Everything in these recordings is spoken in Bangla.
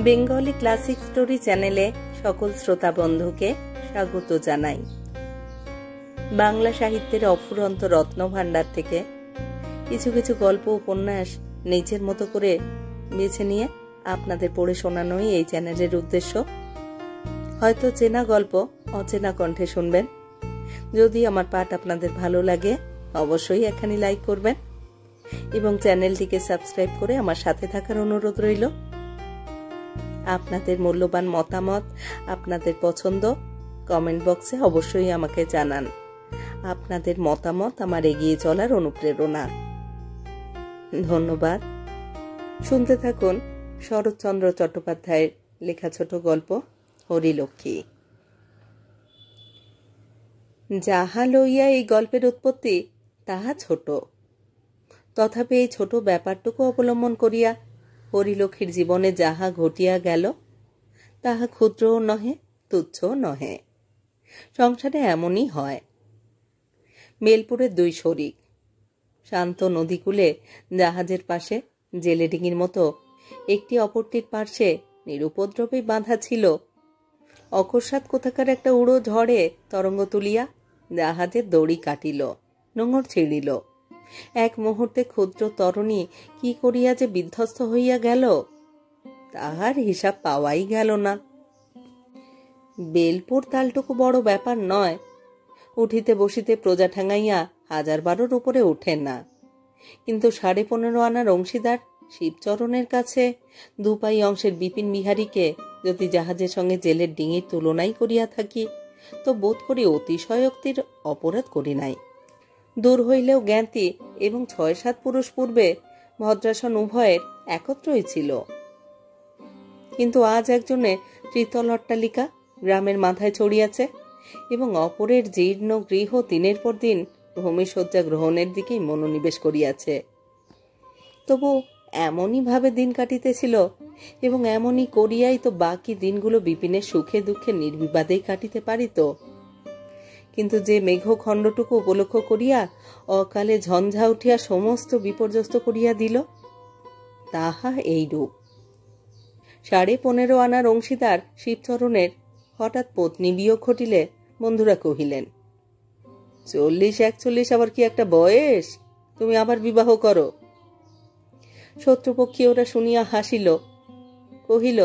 বেঙ্গলি ক্লাসিক স্টোরি চ্যানেলে সকল শ্রোতা বন্ধুকে স্বাগত জানাই। বাংলা সাহিত্যের অফুরন্ত রত্নভাণ্ডার থেকে কিছু কিছু গল্প উপন্যাস নিজের মতো করে বেছে নিয়ে আপনাদের পড়ে শোনানোই এই চ্যানেলের উদ্দেশ্য। হয়তো চেনা গল্প অচেনা কণ্ঠে শুনবেন। যদি আমার পাঠ আপনাদের ভালো লাগে অবশ্যই এখানে লাইক করবেন এবং চ্যানেলটিকে সাবস্ক্রাইব করে আমার সাথে থাকার অনুরোধ রইল। আপনাদের মূল্যবান মতামত, আপনাদের পছন্দ কমেন্ট বক্সে অবশ্যই আমাকে জানান। আপনাদের মতামত আমার এগিয়ে চলার অনুপ্রেরণা। ধন্যবাদ। শুনতে থাকুন শরৎচন্দ্র চট্টোপাধ্যায়ের লেখা ছোট গল্প হরিলক্ষ্মী। যাহা লইয়া এই গল্পের উৎপত্তি তাহা ছোট, তথাপি এই ছোট ব্যাপারটুকু অবলম্বন করিয়া হরিলক্ষ্মীর জীবনে যাহা ঘটিয়া গেল তাহা ক্ষুদ্রও নহে, তুচ্ছও নহে। সংসারে এমনই হয়। মেলপুরের দুই শরিক শান্ত নদীকূলে জাহাজের পাশে জেলেডিঙির মতো একটি অপরটির পার্শ্বে নিরুপদ্রবে বাঁধা ছিল। অকস্মাৎ কোথাকার একটা উড়ো ঝড়ে তরঙ্গ তুলিয়া জাহাজের দড়ি কাটিল, নোঙর ছিঁড়িল। এক মুহূর্তে ক্ষুদ্র তরণী কি করিয়া যে বিধ্বস্ত হইয়া গেল তাহার হিসাব পাওয়াই গেল না। বেলপুর তালটুকু বড় ব্যাপার নয়। উঠিতে বসিতে প্রজা ঠেঙাইয়া 1000-12 উপরে ওঠে না। কিন্তু 15.5 আনার অংশীদার শিবচরণের কাছে 2 পাই অংশের বিপিন বিহারীকে যদি জাহাজের সঙ্গে জেলের ডিঙির তুলনাই করিয়া থাকি তো বোধ করি অতিশয়োক্তির অপরাধ করি নাই। দূর হইলেও জ্ঞাতি এবং 6-7 পুরুষ পূর্বে ভদ্রাসন উভয়ের একত্রই ছিল। কিন্তু আজ একজনে ত্রিতল অট্টালিকা গ্রামের মাথায় ছড়িয়াছে এবং অপরের জীর্ণ গৃহ দিনের পর দিন ভূমিশয্যা গ্রহণের দিকেই মনোনিবেশ করিয়াছে। তবু এমনই ভাবে দিন কাটিতেছিল এবং এমনই করিয়াই তো বাকি দিনগুলো বিপিনের সুখে দুঃখে নির্বিবাদেই কাটিতে পারিত। কিন্তু যে মেঘখণ্ডটুকু উপলক্ষ করিয়া অকালে ঝঞ্ঝা উঠিয়া সমস্ত বিপর্যস্ত করিয়া দিল তাহা এইরূপ। 15.5 আনার অংশীদার শিবচরণের হঠাৎ পত্নী বিয়োগ ঘটিলে বন্ধুরা কহিলেন, 40-41 আবার কি একটা বয়স, তুমি আবার বিবাহ করো। শত্রুপক্ষী ওরা শুনিয়া হাসিল, কহিল,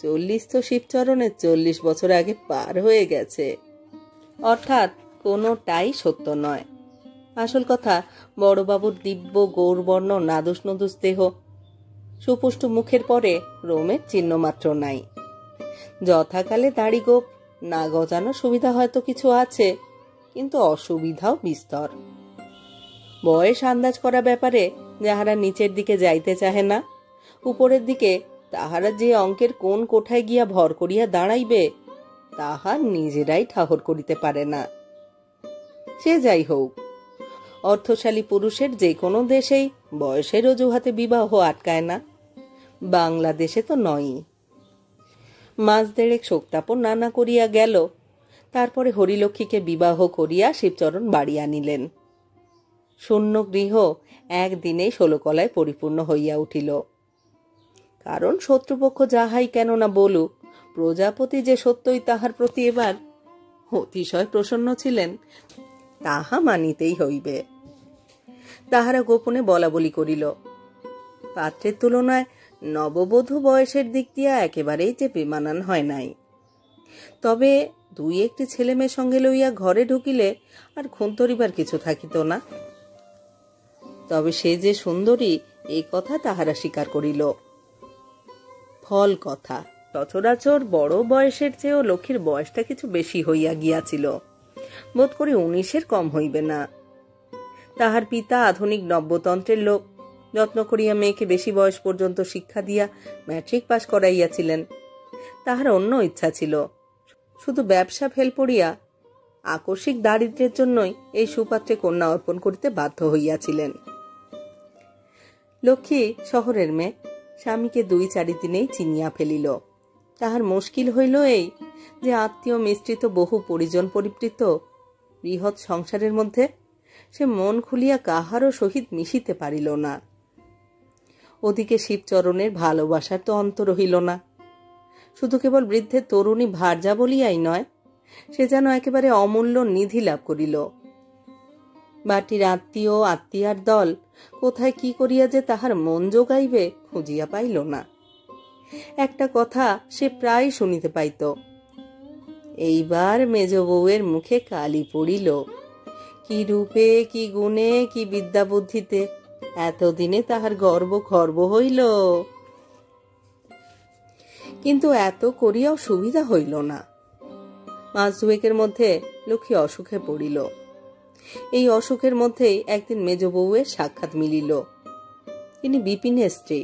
40 তো শিবচরণের 40 বছর আগে পার হয়ে গেছে। অর্থাৎ কোনোটাই সত্য নয়। আসল কথা, বড়বাবুর দিব্য গৌরবর্ণ নাদুস নদুস দেহ, সুপুষ্ট মুখের পরে রোমের চিহ্ন মাত্র নাই। যথাকালে দাড়ি গোপ না গজানো সুবিধা হয়তো কিছু আছে, কিন্তু অসুবিধাও বিস্তর। বয়স আন্দাজ করা ব্যাপারে যাহারা নিচের দিকে যাইতে চাহে না, উপরের দিকে তাহারা যে অঙ্কের কোন কোঠায় গিয়া ভর করিয়া দাঁড়াইবে তাহা নিজেরাই ঠাহর করিতে পারে না। সে যাই হোক, অর্থশালী পুরুষের যে কোনো দেশেই বয়সের অজুহাতে বিবাহ আটকায় না, বাংলাদেশে তো নয়ই। মাস 1.5 শোকতাপন নানা করিয়া গেল। তারপরে হরিলক্ষ্মীকে বিবাহ করিয়া শিবচরণ বাড়ি আনিলেন। শূন্য গৃহ একদিনেই 16 কলায় পরিপূর্ণ হইয়া উঠিল। কারণ শত্রুপক্ষ যাহাই কেন না বলুক, প্রজাপতি যে সত্যই তাহার প্রতি এবার অতিশয় প্রসন্ন ছিলেন তাহা মানিতেই হইবে। তাহারা গোপনে বলা বলি করিল, পাত্রের তুলনায় নববধূ বয়সের দিক দিয়া একেবারেই যে বেমানান হয় নাই। তবে 2-1টি ছেলে মেয়ে সঙ্গে লইয়া ঘরে ঢুকিলে আর খুন তরিবার কিছু থাকিত না। তবে সে যে সুন্দরী এই কথা তাহারা স্বীকার করিল। ফল কথা, সচরাচর বড় বয়সের চেয়েও লক্ষ্মীর বয়সটা কিছু বেশি হইয়া গিয়াছিল, বোধ করি 19-এর কম হইবে না। তাহার পিতা আধুনিক নব্যতন্ত্রের লোক, যত্ন করিয়া মেয়েকে বেশি বয়স পর্যন্ত শিক্ষা দিয়া ম্যাট্রিক পাশ করাইয়াছিলেন। তাহার অন্য ইচ্ছা ছিল, শুধু ব্যবসা ফেল পড়িয়া আকস্মিক দারিদ্র্যের জন্যই এই সুপাত্রে কন্যা অর্পণ করিতে বাধ্য হইয়াছিলেন। লক্ষ্মী শহরের মেয়ে, স্বামীকে 2-4 দিনেই চিনিয়া ফেলিল। তাহার মুশকিল হইল এই যে আত্মীয় মিশ্রিত বহু পরিজন পরিবৃত বৃহৎ সংসারের মধ্যে সে মন খুলিয়া কাহারও সহিত মিশিতে পারিল না। ওদিকে শিবচরণের ভালোবাসার তো অন্ত রহিল না। শুধু কেবল বৃদ্ধের তরুণী ভার্যা বলিয়াই নয়, সে যেন একেবারে অমূল্য নিধি লাভ করিল। বাটির আত্মীয়ার দল কোথায় কি করিয়া যে তাহার মন যোগাইবে খুঁজিয়া পাইল না। একটা কথা সে প্রায় শুনিতে পাইত, এইবার মেজ বউয়ের মুখে কালি পড়িল। কি রূপে, কি গুণে, কি বিদ্যা বুদ্ধিতে এতদিনে তাহার গর্ব হইল। কিন্তু এত করিয়াও সুবিধা হইল না। মাস দুয়েকের মধ্যে লক্ষ্মী অসুখে পড়িল। এই অসুখের মধ্যেই একদিন মেজ বউয়ের সাক্ষাৎ মিলিল। তিনি বিপিনের স্ত্রী,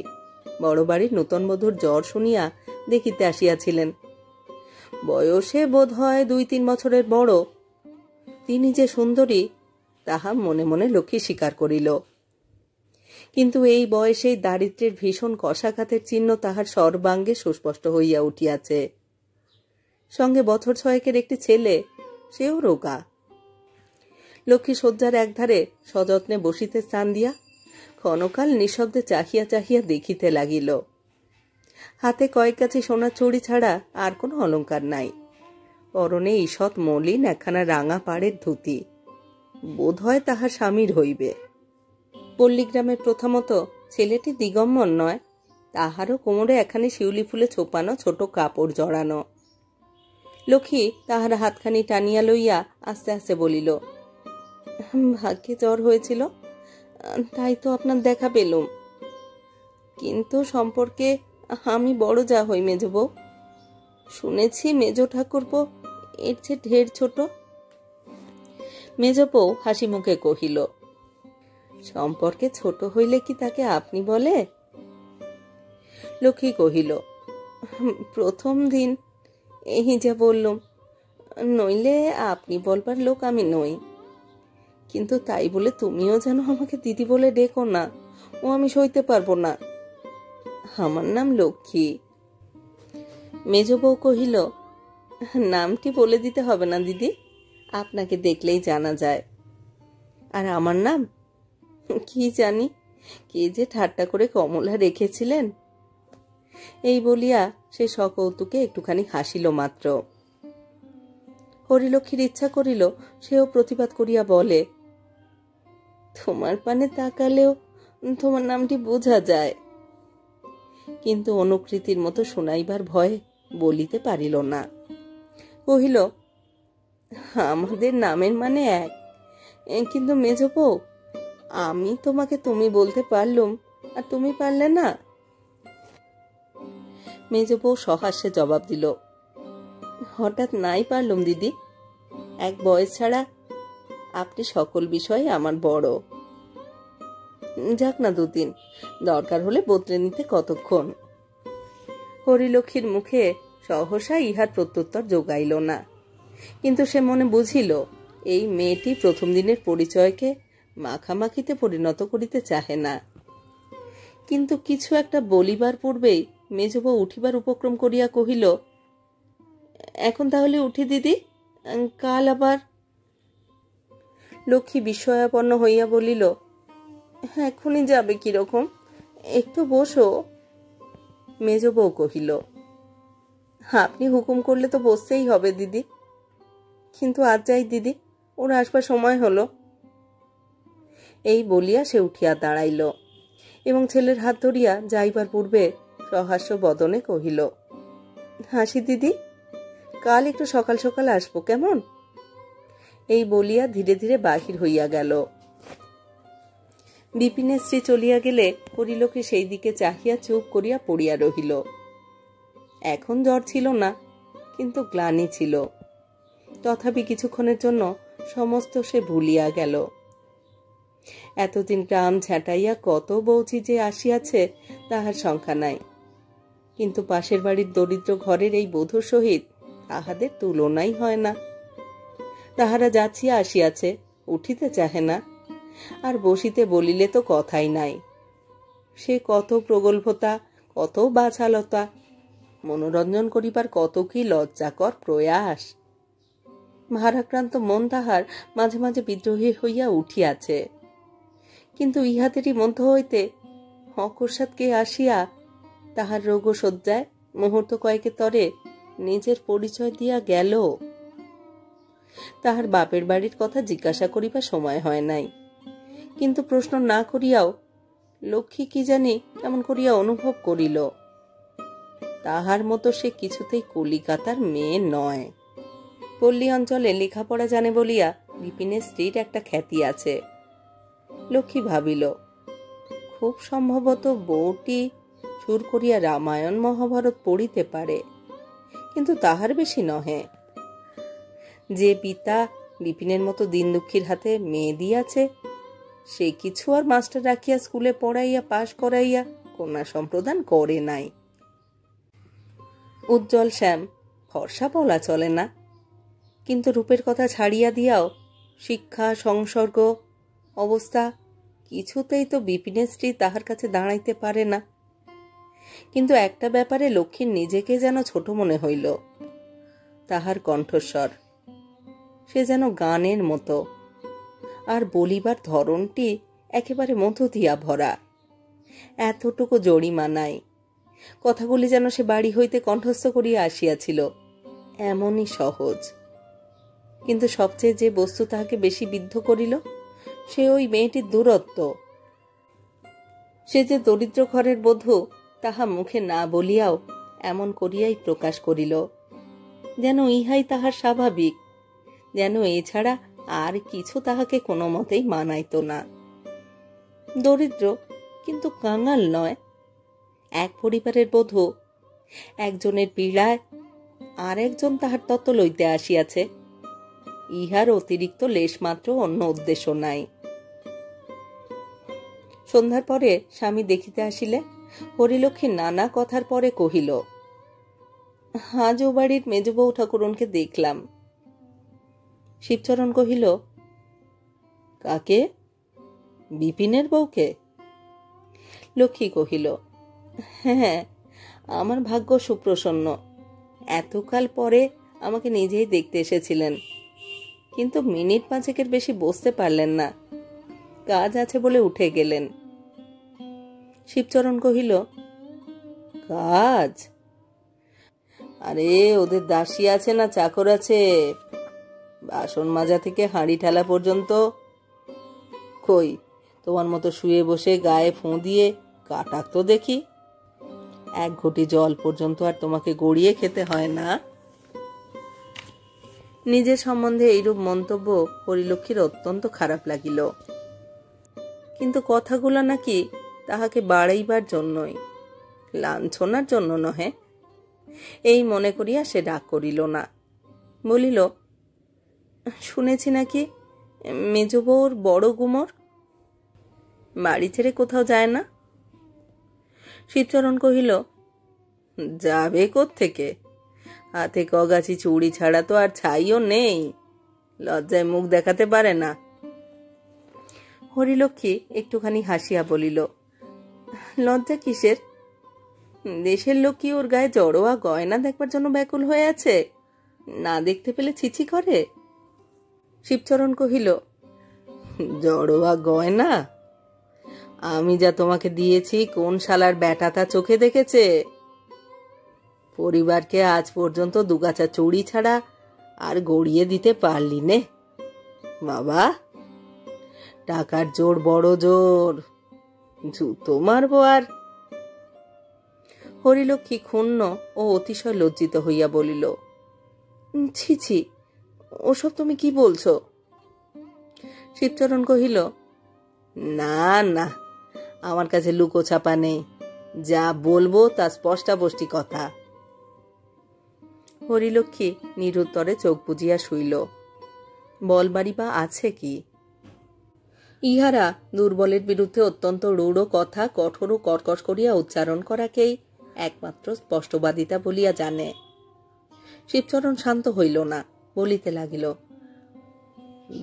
বড় বাড়ির নূতন বধূর জ্বর শুনিয়া দেখিতে আসিয়াছিলেন। বয়সে বোধ হয় 2-3 বছরের বড়। তিনি যে সুন্দরী তাহা মনে মনে লক্ষ্মী স্বীকার করিল। কিন্তু এই বয়সেই দারিদ্র্যের ভীষণ কষাঘাতের চিহ্ন তাহার সর্বাঙ্গে সুস্পষ্ট হইয়া উঠিয়াছে। সঙ্গে বছর 6 একটি ছেলে, সেও রোগা। লক্ষ্মী শয্যার একধারে সযত্নে বসিতে স্থান দিয়া ক্ষণকাল নিঃশব্দে চাহিয়া চাহিয়া দেখিতে লাগিল। হাতে কয়েক গাছি সোনার চুড়ি ছাড়া আর কোনো অলঙ্কার নাই। পরনে ঈষৎ মলিন একখানা রাঙা পাড়ের ধুতি, বোধ হয় তাহার স্বামীর হইবে। পল্লীগ্রামের প্রথা মতো ছেলেটি দিগম্বর নয়, তাহারও কোমরে একখানি শিউলি ফুলে ছোপানো ছোট কাপড় জড়ানো। লক্ষ্মী তাহার হাতখানি টানিয়া লইয়া আস্তে আস্তে বলিল, ভাগ্যে জ্বর হয়েছিল, তাই তো আপনার দেখা পেলুম। কিন্তু সম্পর্কে আমি বড় যা হই মেজবউ। শুনেছি মেজ ঠাকুরপো এর চেয়ে ঢের ছোট। মেজবউ হাসি মুখে কহিল, সম্পর্কে ছোট হইলে কি তাকে আপনি বলে? লক্ষ্মী কহিল, প্রথম দিন এই যা বললুম, নইলে আপনি বলবার লোক আমি নই। কিন্তু তাই বলে তুমিও যেন আমাকে দিদি বলে ডেকো না, ও আমি সইতে পারবো না। আমার নাম লক্ষ্মী। মেজ বউ কহিল, নামটি বলে দিতে হবে না দিদি, আপনাকে দেখলেই জানা যায়। আর আমার নাম কি জানি, কে যে ঠাট্টা করে কমলা রেখেছিলেন। এই বলিয়া সে সকৌতুকে একটুখানি হাসিল মাত্র। হরিলক্ষ্মীর ইচ্ছা করিল সেও প্রতিবাদ করিয়া বলে, তোমার পানে তাকালেও তোমার নামটি বোঝা যায়। কিন্তু অনুকৃতির মতো শোনাইবার ভয়ে বলিতে পারিল না। কহিল, আমাদের নামের মানে এক, কিন্তু মেজবউ আমি তোমাকে তুমি বলতে পারলুম আর তুমি পারলে না। মেজবউ সহাস্যে জবাব দিল, হঠাৎ নাই পারলুম দিদি, এক বয়স ছাড়া আপনি সকল বিষয়ে আমার বড়। যাক না, 2 দিন, দরকার হলে বদলে নিতে কতক্ষণ। হরিলক্ষ্মীর মুখে সহসা ইহার প্রত্যুত্তর যোগাইল না, কিন্তু সে মনে বুঝিল এই মেয়েটি প্রথম দিনের পরিচয়কে মাখামাখিতে পরিণত করিতে চাহে না। কিন্তু কিছু একটা বলিবার পূর্বেই মেজবউ উঠিবার উপক্রম করিয়া কহিল, এখন তাহলে উঠি দিদি, কাল আবার। লক্ষ্মী বিস্ময়াপন্ন হইয়া বলিল, এখনই যাবে কিরকম, একটু বসো। মেজবউ কহিল, আপনি হুকুম করলে তো বসতেই হবে দিদি, কিন্তু আজ যাই দিদি, ওর আসবার সময় হলো। এই বলিয়া সে উঠিয়া দাঁড়াইল এবং ছেলের হাত ধরিয়া যাইবার পূর্বে সহাস্য বদনে কহিল, হাসি দিদি, কাল একটু সকাল সকাল আসবো কেমন? এই বলিয়া ধীরে ধীরে বাহির হইয়া গেল। বিপিনের স্ত্রী চলিয়া গেলে হরিলক্ষ্মী সেই দিকে চাহিয়া চুপ করিয়া পড়িয়া রহিল। এখন জ্বর ছিল না, কিন্তু গ্লানি ছিল। তথাপি কিছুক্ষণের জন্য সমস্ত সে ভুলিয়া গেল। এতদিন গ্রাম ঝাঁটাইয়া কত বৌচি যে আসিয়াছে তাহার সংখ্যা নাই, কিন্তু পাশের বাড়ির দরিদ্র ঘরের এই বধূর সহিত তাহাদের তুলনাই হয় না। তাহারা যাচিয়া আসিয়াছে, উঠিতে চাহে না, আর বসিতে বলিলে তো কথাই নাই। সে কত প্রগল্ভতা, কত বাছালতা, মনোরঞ্জন করিবার কত কি লজ্জাকর প্রয়াস। ভারাক্রান্ত মন তাহার মাঝে মাঝে বিদ্রোহী হইয়া উঠিয়াছে, কিন্তু ইহাদেরই মধ্য হইতে অকস্মাৎ কে আসিয়া তাহার রোগশয্যায় মুহূর্ত কয়েকের তরে নিজের পরিচয় দিয়া গেল। তাহার বাপের বাড়ির কথা জিজ্ঞাসা করিবার সময় হয় নাই, কিন্তু প্রশ্ন না করিয়াও লক্ষ্মী কি জানি কেমন করিয়া অনুভব করিল তাহার মতো সে কিছুতেই কলিকাতার মেয়ে নয়। পল্লী অঞ্চলে লেখাপড়া জানে বলিয়া বিপিনের স্ত্রীর একটা খ্যাতি আছে। লক্ষ্মী ভাবিল, খুব সম্ভবত বউটি সুর করিয়া রামায়ণ মহাভারত পড়িতে পারে, কিন্তু তাহার বেশি নহে। যে পিতা বিপিনের মতো দিন দুঃখীর হাতে মেয়ে দিয়াছে, সে কিছু আর মাস্টার রাখিয়া স্কুলে পড়াইয়া পাশ করাইয়া কন্যা সম্প্রদান করে নাই। উজ্জ্বল শ্যাম ফর্সা বলা চলে না, কিন্তু রূপের কথা ছাড়িয়া দিয়াও শিক্ষা, সংসর্গ, অবস্থা কিছুতেই তো বিপিনের স্ত্রী তাহার কাছে দাঁড়াইতে পারে না। কিন্তু একটা ব্যাপারে লক্ষ্মীর নিজেকে যেন ছোট মনে হইল, তাহার কণ্ঠস্বর। সে যেন গানের মতো, আর বলিবার ধরনটি একেবারে মধু দিয়া ভরা। এতটুকু জরিমা নাই, কথাগুলি যেন সে বাড়ি হইতে কণ্ঠস্থ করিয়া আসিয়াছিল, এমনই সহজ। কিন্তু সবচেয়ে যে বস্তু তাহাকে বেশি বিদ্ধ করিল, সে ওই মেয়েটির দূরত্ব। সে যে দরিদ্র ঘরের বধূ তাহা মুখে না বলিয়াও এমন করিয়াই প্রকাশ করিল, যেন ইহাই তাহার স্বাভাবিক, যেন এছাড়া আর কিছু তাহাকে কোনো মতেই মানাইত না। দরিদ্র কিন্তু কাঙাল নয়, এক পরিবারের বধূ, একজনের পীড়ায় আর একজন তাহার তত্ত্ব লইতে আসিয়াছে, ইহার অতিরিক্ত লেশমাত্র অন্য উদ্দেশ্য নাই। সন্ধ্যার পরে স্বামী দেখিতে আসিলে হরিলক্ষ্মী নানা কথার পরে কহিল, আজ ও বাড়ির মেজ বউ ঠাকুরনকে দেখলাম। শিবচরণ কহিল, কাকে? বিপিনের বউকে? লক্ষ্মী কহিল, হ্যাঁ, আমার ভাগ্য সুপ্রসন্ন, এতকাল পরে আমাকে নিজেই দেখতে এসেছিলেন, কিন্তু মিনিট পাঁচেকের বেশি বসতে পারলেন না, কাজ আছে বলে উঠে গেলেন। শিবচরণ কহিল, কাজ? আরে ওদের দাসী আছে না চাকর আছে, বাসন মাজা থেকে হাঁড়ি ঠেলা পর্যন্ত। কই, তোমার মতো শুয়ে বসে গায়ে ফোঁ দিয়ে কাটাক তো দেখি, এক ঘটি জল পর্যন্ত আর তোমাকে গড়িয়ে খেতে হয় না। নিজের সম্বন্ধে এইরূপ মন্তব্য হরিলক্ষ্মীর অত্যন্ত খারাপ লাগিল, কিন্তু কথাগুলো নাকি তাহাকে বাড়াইবার জন্যই, লাঞ্ছনার জন্য নহে, এই মনে করিয়া সে ডাক করিল না। বলিল, শুনেছি নাকি মেজ বউর বড় গুমর, বাড়ি ছেড়ে কোথাও যায় না। শিবচরণ কহিল, যাবে কোত্থেকে, হাতে কগাছি চুড়ি ছাড়া তো আর ছাইও নেই, লজ্জায় মুখ দেখাতে পারে না। হরিলক্ষ্মী একটুখানি হাসিয়া বলিল, লজ্জা কিসের? দেশের লোক কি ওর গায়ে জড়োয়া গয়না দেখবার জন্য ব্যাকুল হয়ে আছে, না দেখতে পেলে ছিছি করে? শিবচরণ কহিল, জড়োয়া গয়না? আমি যা তোমাকে দিয়েছি কোন শালার ব্যাটা তা চোখে দেখেছে? পরিবারকে আজ পর্যন্ত দুগাছা চুড়ি ছাড়া আর গড়িয়ে দিতে পারলি নে বাবা। টাকার জোর বড় জোর, জুতো মারবো আর। হরিলক্ষ্মী ক্ষুণ্ণ ও অতিশয় লজ্জিত হইয়া বলিল, ছি ছি, ওসব তুমি কি বলছো? শিবচরণ কহিল, না না, আমার কাছে লুকোছাপা নেই, যা বলবো তা স্পষ্টাস্পষ্টি কথা। হরিলক্ষ্মী নিরুত্তরে চোখ বুজিয়া শুইল। বলবারই বা আছে কি? ইহারা দুর্বলের বিরুদ্ধে অত্যন্ত রূঢ় কথা কঠোর ও কর্কশ করিয়া উচ্চারণ করাকেই একমাত্র স্পষ্টবাদিতা বলিয়া জানে। শিবচরণ শান্ত হইল না, বলিতে লাগিল,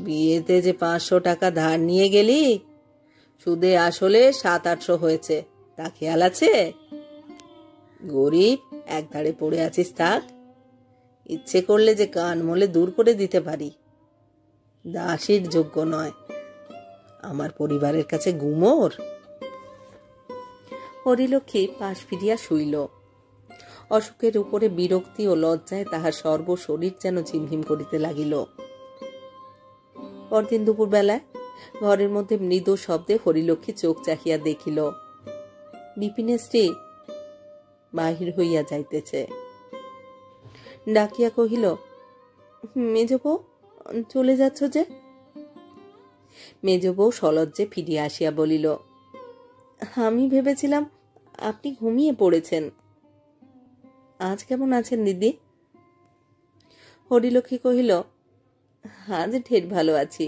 বিয়েতে যে 500 টাকা ধার নিয়ে গেলি, সুদে আসলে 700-800 হয়েছে, তা খেয়াল আছে? গরিব, একধারে পড়ে আছিস থাক, ইচ্ছে করলে যে কান মলে দূর করে দিতে পারি, দাসীর যোগ্য নয়, আমার পরিবারের কাছে গুমর। হরিলক্ষ্মী পাশ ফিরিয়া শুইল। অসুখের উপরে বিরক্তি ও লজ্জায় তাহার সর্বশরীর যেন ঝিমঝিম করিতে লাগিল। পরদিন দুপুরবেলায় ঘরের মধ্যে মৃদু শব্দে হরিলক্ষ্মী চোখ চাহিয়া দেখিল বিপিনের স্ত্রী বাহির হইয়া যাইতেছে। ডাকিয়া কহিল, মেজ বউ, চলে যাচ্ছ যে? মেজ বউ সলজ্জে ফিরিয়া আসিয়া বলিল, আমি ভেবেছিলাম আপনি ঘুমিয়ে পড়েছেন। আজ কেমন আছেন দিদি? হরিলক্ষ্মী কহিল, আজ ঢের ভালো আছি।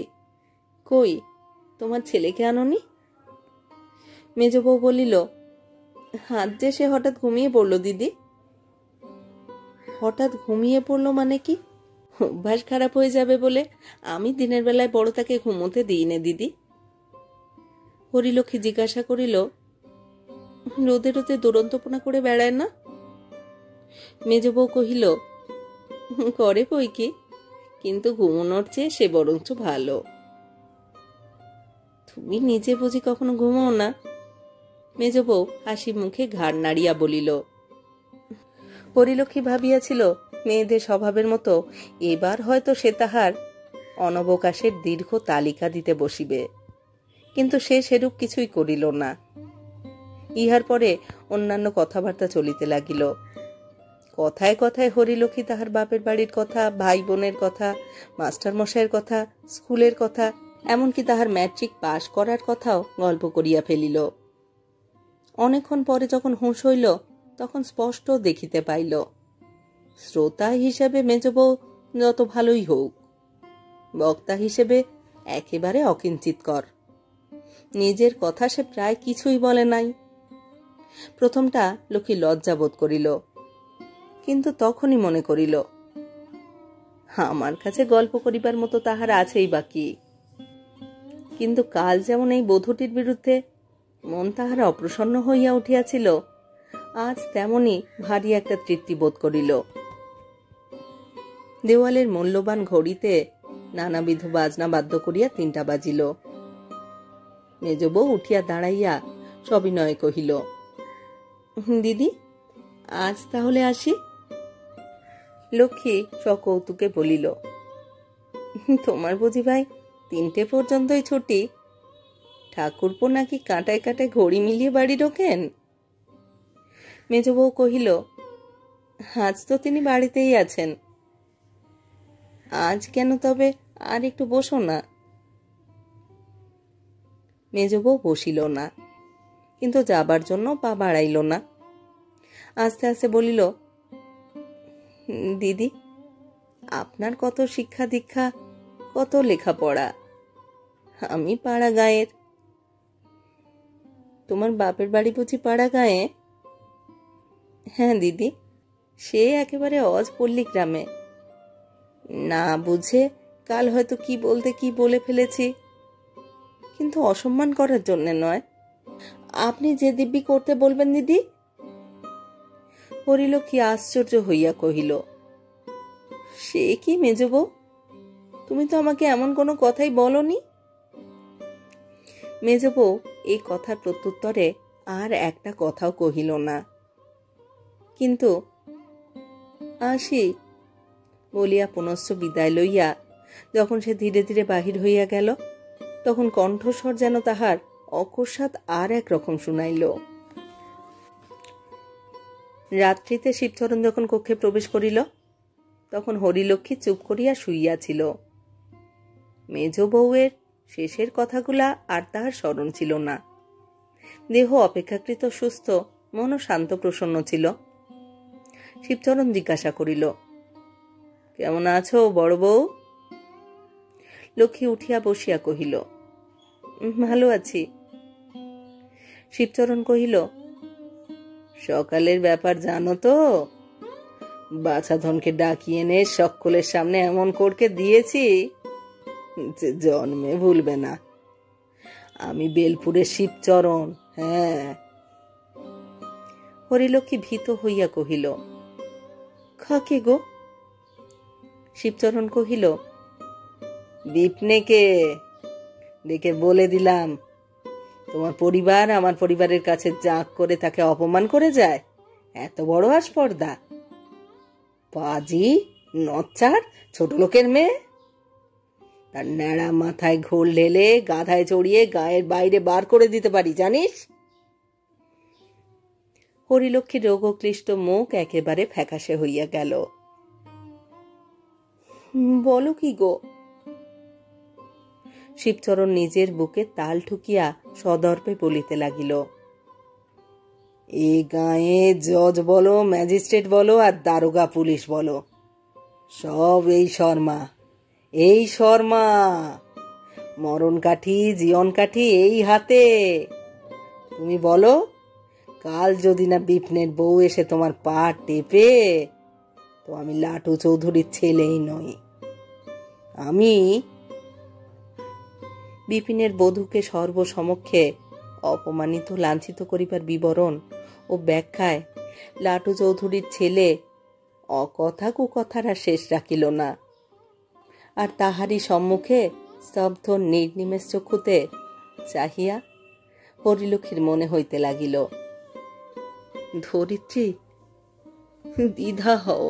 কই, তোমার ছেলেকে আনোনি? মেজ বউ বলিল, আজ যে সে হঠাৎ ঘুমিয়ে পড়ল দিদি। হঠাৎ ঘুমিয়ে পড়লো মানে কি? অভ্যাস খারাপ হয়ে যাবে বলে আমি দিনের বেলায় বড় তাকে ঘুমোতে দিই না দিদি। হরিলক্ষ্মী জিজ্ঞাসা করিল, রোদে রোদে দুরন্তপনা করে বেড়ায় না? মেজ বউ কহিল, করে বই কি, কিন্তু ঘুমোনোর চেয়ে সে বরঞ্চ ভালো। তুমি নিজে বুঝি কখনো ঘুমাও না? মেজ বউ হাসি মুখে ঘাড় নাড়িয়া বলিল। হরিলক্ষ্মী ভাবিয়াছিল মেয়েদের স্বভাবের মতো এবার হয়তো সে তাহার অনবকাশের দীর্ঘ তালিকা দিতে বসিবে, কিন্তু সে সেরূপ কিছুই করিল না। ইহার পরে অন্যান্য কথাবার্তা চলিতে লাগিল। কথায় কথায় হরিলক্ষ্মী তাহার বাপের বাড়ির কথা, ভাই বোনের কথা, মাস্টার মশাইয়ের কথা, স্কুলের কথা, এমনকি তাহার ম্যাট্রিক পাশ করার কথাও গল্প করিয়া ফেলিল। অনেকক্ষণ পরে যখন হুঁশ হইল তখন স্পষ্ট দেখিতে পাইল শ্রোতা হিসেবে মেজ বউ যত ভালোই হোক, বক্তা হিসেবে একেবারে অকিঞ্চিৎকর। নিজের কথা সে প্রায় কিছুই বলে নাই। প্রথমটা লক্ষ্মী লজ্জা বোধ করিল, কিন্তু তখনই মনে করিল, আমার কাছে গল্প করিবার মতো তাহার আছেই বাকি। কিন্তু কাল যেমন এই বধূটির বিরুদ্ধে মন তাহার অপ্রসন্ন হইয়া উঠিয়াছিল, আজ তেমনি ভারী একটা তৃপ্তি বোধ করিল। দেওয়ালের মূল্যবান ঘড়িতে নানাবিধ বাজনা বাদ্য করিয়া 3টা বাজিল। মেজ বউ উঠিয়া দাঁড়াইয়া সবিনয়ে কহিল, দিদি, আজ তাহলে আসি? লক্ষ্মী সকৌতুকে বলিল, তোমার বুঝি ভাই 3টে পর্যন্তই ছুটি? ঠাকুরপো নাকি কাঁটায় কাঁটায় ঘড়ি মিলিয়ে বাড়ি ঢোকেন? মেজ বউ কহিল, আজ তো তিনি বাড়িতেই আছেন। আজ কেন তবে আর একটু বসো না। মেজ বউ বসিল না, কিন্তু যাবার জন্য পা বাড়াইল না। আস্তে আস্তে বলিল, দিদি, আপনার কত শিক্ষা দীক্ষা, কত লেখাপড়া, আমি পাড়া গাঁয়ের। তোমার বাপের বাড়ি বুঝি পাড়া গাঁয়ে? হ্যাঁ দিদি, সে একেবারে অজপল্লী গ্রামে। না বুঝে কাল হয়তো কি বলতে কি বলে ফেলেছি, কিন্তু অসম্মান করার জন্য নয়। আপনি যে দিব্যি করতে বলবেন দিদি। হরিলক্ষ্মী আশ্চর্য হইয়া কহিল, সে কি মেজ বউ, তুমি তো আমাকে এমন কোনো কথাই বলনি। মেজ বউ এই কথার প্রত্যুত্তরে আর একটা কথাও কহিল না, কিন্তু আসি বলিয়া পুনশ্চ বিদায় লইয়া যখন সে ধীরে ধীরে বাহির হইয়া গেল, তখন কণ্ঠস্বর যেন তাহার অকস্মাৎ আর এক রকম শুনাইল। রাত্রিতে শিবচরণ যখন কক্ষে প্রবেশ করিল, তখন হরিলক্ষ্মী চুপ করিয়া শুইয়াছিল। মেজ বউয়ের শেষের কথাগুলা আর তাহার স্মরণ ছিল না। দেহ অপেক্ষাকৃত সুস্থ, মনও শান্ত প্রসন্ন ছিল। শিবচরণ জিজ্ঞাসা করিল, কেমন আছো বড় বউ? লক্ষ্মী উঠিয়া বসিয়া কহিল, ভালো আছি। শিবচরণ কহিল, সকালের ব্যাপার জানো তো? বাছাধনকে ডাকিয়ে এনে সকলের সামনে এমন করকে দিয়েছি যে জন্মে ভুলবে না। আমি বেলপুরের শিবচরণ। হ্যাঁ। হরিলক্ষ্মী ভীত হইয়া কহিল, কাকে গো? শিবচরণ কহিল, বিপনেকে ডেকে বলে দিলাম তোমার পরিবার আমার পরিবারের কাছে জাঁক করে তাকে অপমান করে যায়? এত বড় আস্পর্ধা! পাজি, নচ্চার, ছোট লোকের মেয়ে। তার ন্যাড়া মাথায় ঘোল ঢেলে গাধায় চড়িয়ে গায়ের বাইরে বার করে দিতে পারি, জানিস? হরিলক্ষ্মীর রোগক্লিষ্ট মুখ একেবারে ফ্যাকাশে হইয়া গেল। বলো কি গো? শিবচরণ নিজের বুকে তাল ঠুকিয়া সদর্পে বলিতে লাগিল। এ গাঁয়ে জজ বলো, ম্যাজিস্ট্রেট বলো আর দারোগা পুলিশ বলো, সব এই শর্মা, এই শর্মা। মরণ কাঠি জীবন কাঠি এই হাতে। তুমি বলো, কাল যদি না বিপিনের বউ এসে তোমার পা টেপে, তো আমি লাটু চৌধুরীর ছেলেই নই। আমি বিপিনের বধূকে সর্বসমক্ষে অপমানিত লাঞ্ছিত করিবার বিবরণ ও ব্যাখ্যায় লাটু চৌধুরীর ছেলে অকথা কুকথার আর শেষ রাখিল না। আর তাহারই সম্মুখে স্তব্ধ নির্নিমেষ চক্ষুতে চাহিয়া হরিলক্ষ্মীর মনে হইতে লাগিল, ধরিত্রী, দ্বিধা হও।